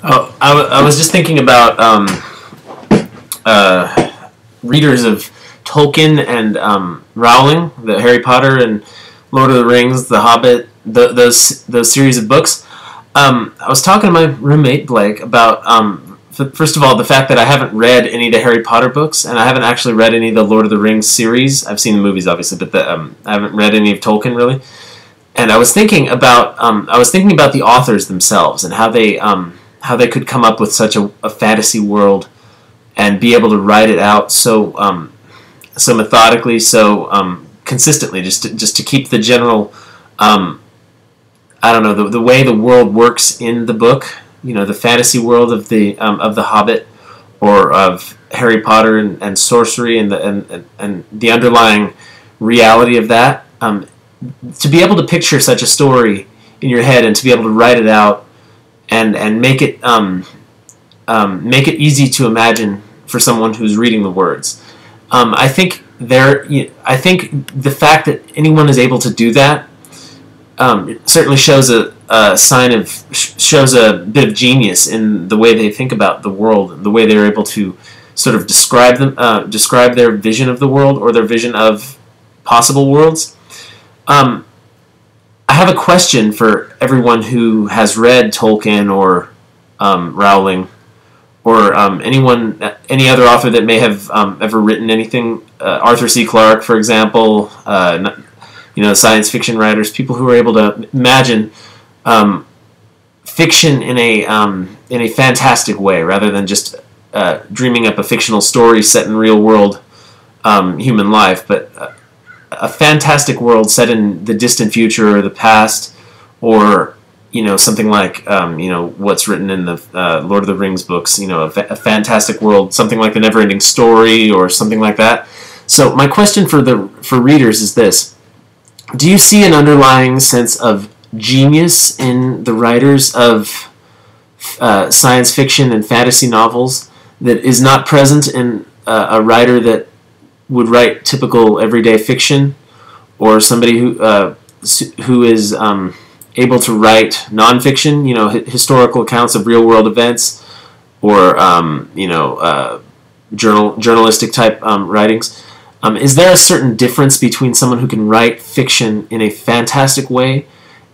Oh, I was just thinking about readers of Tolkien and Rowling, the Harry Potter and Lord of the Rings, The Hobbit, those series of books. I was talking to my roommate Blake about first of all the fact that I haven't read any of the Harry Potter books, and I haven't actually read any of the Lord of the Rings series. I've seen the movies obviously, but I haven't read any of Tolkien really. And I was thinking about the authors themselves and how they could come up with such a fantasy world and be able to write it out so methodically, so consistently, just to keep the general I don't know, the way the world works in the book, the fantasy world of the Hobbit or of Harry Potter and sorcery and the underlying reality of that. To be able to picture such a story in your head and to be able to write it out and make it easy to imagine for someone who's reading the words. I think the fact that anyone is able to do that certainly shows shows a bit of genius in the way they think about the world, the way they're able to sort of describe their vision of the world or their vision of possible worlds. I have a question for everyone who has read Tolkien or Rowling or any other author that may have ever written anything. Arthur C. Clarke, for example, science fiction writers, people who are able to imagine fiction in a fantastic way, rather than just dreaming up a fictional story set in real world human life, but a fantastic world set in the distant future or the past, or something like what's written in the Lord of the Rings books, a fantastic world, something like the Neverending Story or something like that. So my question for readers is this: do you see an underlying sense of genius in the writers of science fiction and fantasy novels that is not present in a writer that would write typical everyday fiction, or somebody who is able to write nonfiction, historical accounts of real world events, or journalistic type writings? Is there a certain difference between someone who can write fiction in a fantastic way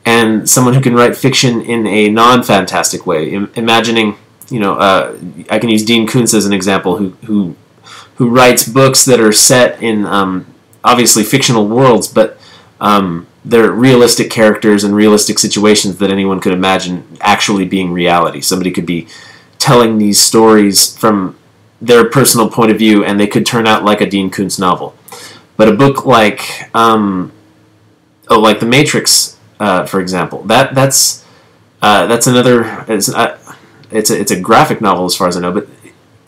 and someone who can write fiction in a non-fantastic way? Imagining, I can use Dean Koontz as an example, who writes books that are set in obviously fictional worlds, but they're realistic characters and realistic situations that anyone could imagine actually being reality. Somebody could be telling these stories from their personal point of view, and they could turn out like a Dean Koontz novel. But a book like The Matrix, for example, that's another. It's a graphic novel as far as I know, but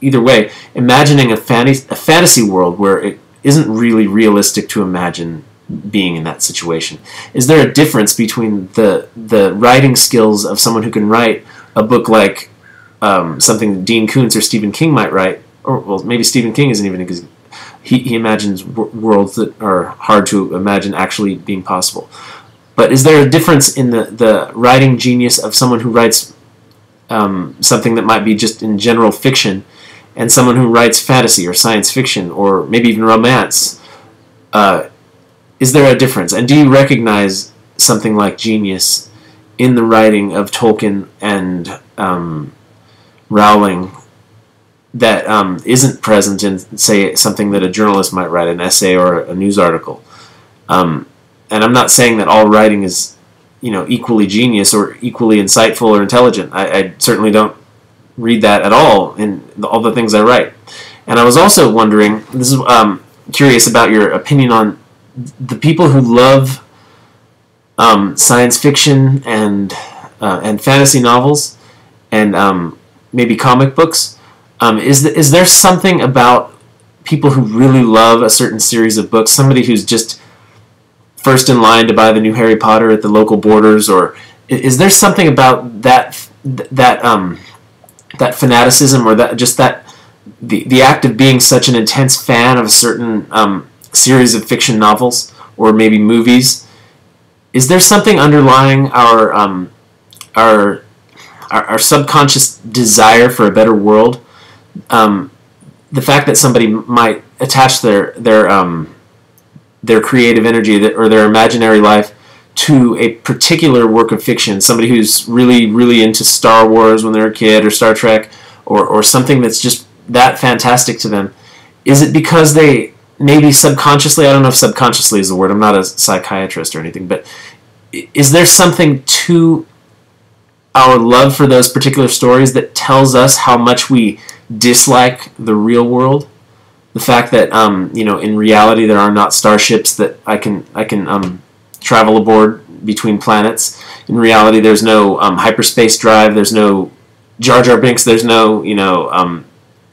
either way, imagining a fantasy world where it isn't really realistic to imagine being in that situation. Is there a difference between the writing skills of someone who can write a book like something Dean Koontz or Stephen King might write, or well, maybe Stephen King isn't even, because he imagines worlds that are hard to imagine actually being possible. But is there a difference in the writing genius of someone who writes something that might be just in general fiction, and someone who writes fantasy or science fiction or maybe even romance? Is there a difference? And do you recognize something like genius in the writing of Tolkien and Rowling that isn't present in, say, something that a journalist might write, an essay or a news article? And I'm not saying that all writing is, equally genius or equally insightful or intelligent. I certainly don't read that at all in all the things I write. And I was also wondering, this is curious about your opinion on the people who love science fiction and fantasy novels and maybe comic books. Is there something about people who really love a certain series of books, somebody who's just first in line to buy the new Harry Potter at the local Borders, or is there something about that fanaticism, or the act of being such an intense fan of a certain series of fiction novels or maybe movies? Is there something underlying our our subconscious desire for a better world, the fact that somebody might attach their creative energy or their imaginary life to a particular work of fiction, somebody who's really, really into Star Wars when they're a kid, or Star Trek, or something that's just that fantastic to them, is it because they maybe subconsciously, I don't know if subconsciously is the word, I'm not a psychiatrist or anything, but is there something to our love for those particular stories that tells us how much we dislike the real world? The fact that in reality there are not starships that I can travel aboard between planets. In reality, there's no hyperspace drive. There's no Jar Jar Binks. There's no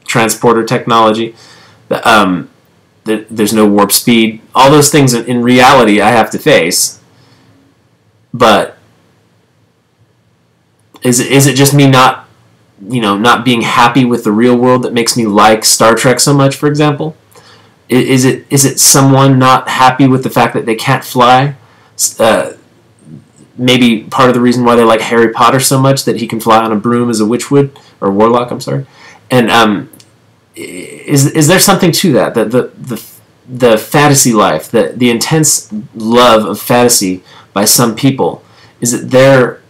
transporter technology. There's no warp speed. All those things in reality I have to face. But is it just me not being happy with the real world that makes me like Star Trek so much, for example? Is it someone not happy with the fact that they can't fly? Maybe part of the reason why they like Harry Potter so much, that he can fly on a broom as a witch would, or warlock, I'm sorry. And is there something to that? The fantasy life, the intense love of fantasy by some people, is it their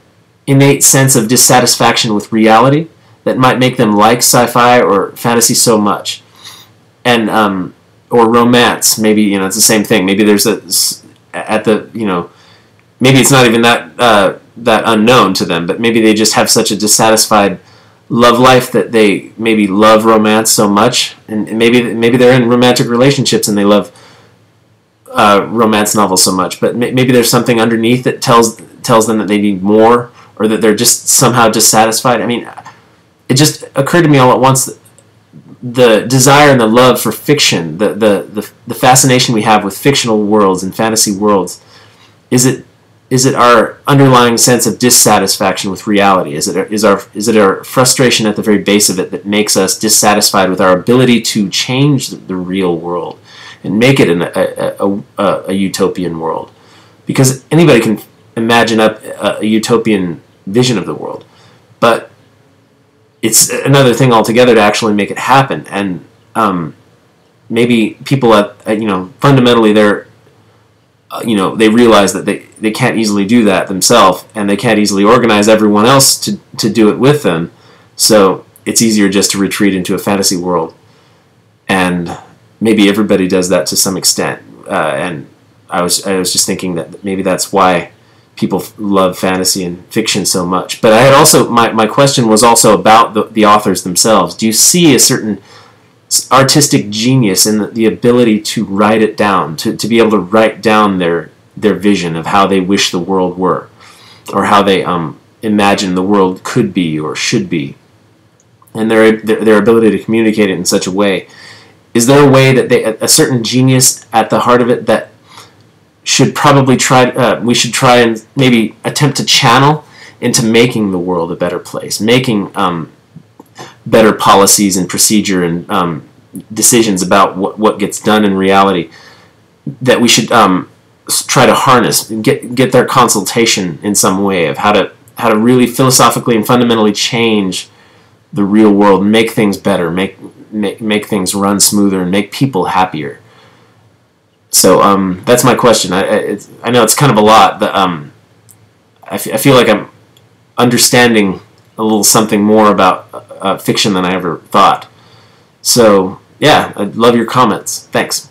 innate sense of dissatisfaction with reality that might make them like sci-fi or fantasy so much? And or romance, maybe it's the same thing. Maybe there's maybe it's not even that unknown to them, but maybe they just have such a dissatisfied love life that they maybe love romance so much, and maybe they're in romantic relationships and they love romance novels so much, but maybe there's something underneath that tells them that they need more, or that they're just somehow dissatisfied. I mean, it just occurred to me all at once that the desire and the love for fiction, the fascination we have with fictional worlds and fantasy worlds, is it our underlying sense of dissatisfaction with reality? Is it our frustration at the very base of it that makes us dissatisfied with our ability to change the real world and make it a utopian world? Because anybody can imagine up a utopian vision of the world, but it's another thing altogether to actually make it happen. And maybe people fundamentally they realize that they can't easily do that themselves, and they can't easily organize everyone else to do it with them. So it's easier just to retreat into a fantasy world, and maybe everybody does that to some extent. And I was just thinking that maybe that's why people love fantasy and fiction so much. But I had also my question was also about the authors themselves. Do you see a certain artistic genius in the ability to write it down, to be able to write down their vision of how they wish the world were, or how they imagine the world could be or should be, and their ability to communicate it in such a way? Is there a way that a certain genius at the heart of it that should probably we should try and maybe attempt to channel into making the world a better place, making better policies and procedure and decisions about what gets done in reality, that we should try to harness and get their consultation in some way of how to really philosophically and fundamentally change the real world, make things better, make things run smoother, and make people happier. So that's my question. I know it's kind of a lot, but I feel like I'm understanding a little something more about fiction than I ever thought. So yeah, I'd love your comments. Thanks.